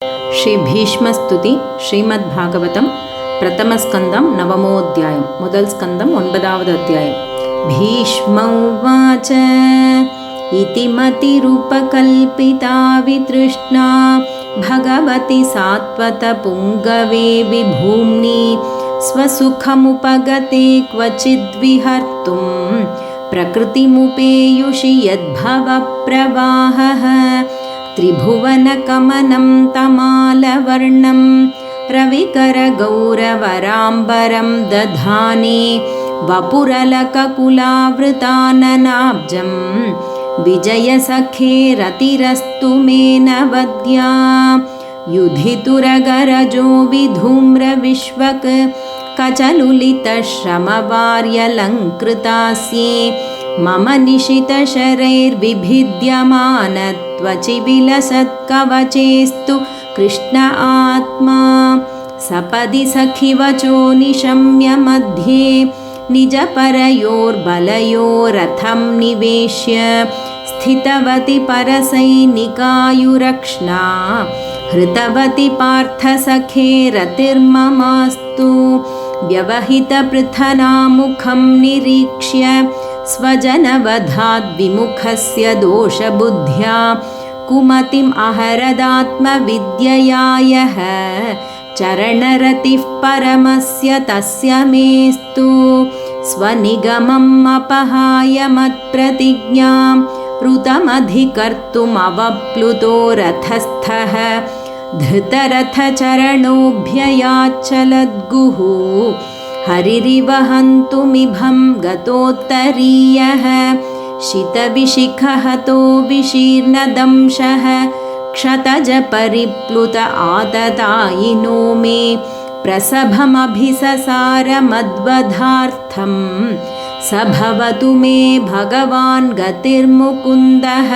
శ్రీ భీష్మస్తుతి శ్రీమద్భాగవతం ప్రథమ స్కందం నవమోధ్యాయం మొదల్ స్కందం 9వ అధ్యాయం. భీష్మౌవాచ ఇతి మతిరుపకల్పితా వితృష్ణా భగవతి సాత్వత పుంగవే విభూమ్ని స్వసుఖముపగతే క్వచిద్విహర్తుం ప్రకృతిముపేయుషి యద్భవ ప్రవాహః త్రిభువనకమనం తమాలవర్ణం రవికరగౌరవరాంబరం దధానే వపురలకకులావృతాననాబ్జం విజయసఖే రతిరస్తు మే నవద్యా యుధితురగరజో విధూమ్రవిశ్వక్ కచలులితశ్రమవార్యలంకృతాస్యే మమ నిశితశరైర్విభిద్యమానత్వచి విలసత్కవచేస్తు కృష్ణ ఆత్మా సపది సఖివచో నిశమ్య మధ్యే నిజపరయోర్బలయోరథం నివేశ్య స్థితవతి పరసైనికాయురక్ష్ణా హృతవతి పార్థసఖే రతిర్మమాస్తు వ్యవహితపృథనాముఖం నిరీక్ష్య స్వజనవధాద్విముఖస్య దోషబుద్ధ్యా కుమతిం అహరదాత్మవిద్యయా యః చరణరతిః పరమస్య తస్య మేస్తు స్వనిగమం అపహాయ మత్ప్రతిజ్ఞాం ఋతమధికర్తుమవప్లుతో రథస్థః ధృతరథచరణోభ్యయాచ్చలద్గుః హరిరివ హन्तुमिभं गतोत्तरीयः शितविशिखहतो विशीर्णदंशः क्षतजपरिप्लुत आततायिनो मे प्रसभमभिससारमद्वधार्थं स भवतु मे भगवान् गतिर्मुकुन्दः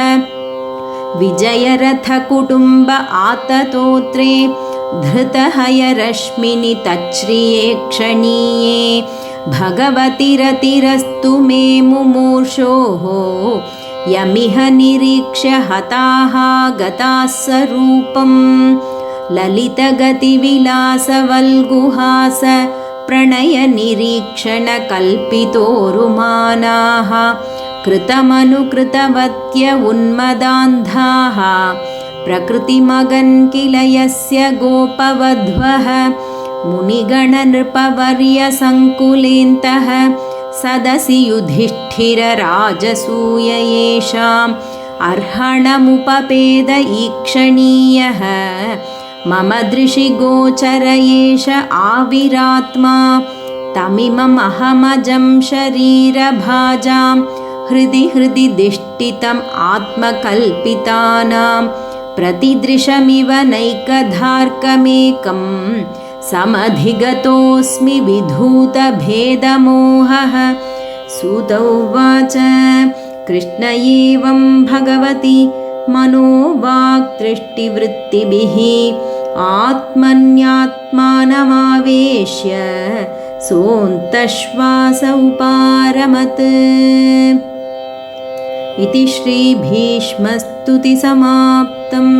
विजयरथकुटुम्ब आततोत्रे धृतहयरश्मिनि तच्छ्रिये क्षणीये भगवति रतिरस्तु मे मुमूर्षोः यमिह निरीक्ष्य हताः गताः स्वरूपं ललितगतिविलासवल्गुहास प्रणयनिरीक्षणकल्पितोरुमानाः कृतमनुकृतवत्य उन्मदान्धाः प्रकृतिमगन् किल यस्य गोपवध्वः मुनिगणनृपवर्यसङ्कुलेन्तः सदसि युधिष्ठिरराजसूय येषाम् अर्हणमुपपेद ईक्षणीयः मम दृशि गोचर एष आविरात्मा तमिमम् अहमजं शरीरभाजां हृदि हृदि दिष्टितम् आत्मकल्पितानां प्रतिदृशमिव नैकधार्कमेकं समधिगतोऽस्मि विधूतभेदमोहः. सूत उवाच कृष्ण एवं भगवति मनोवाक्दृष्टिवृत्तिभिः आत्मन्यात्मानमावेश्य सोऽन्तश्वास उपारमत्. इति श्रीभीष्मस्तुतिसमाप्तम्.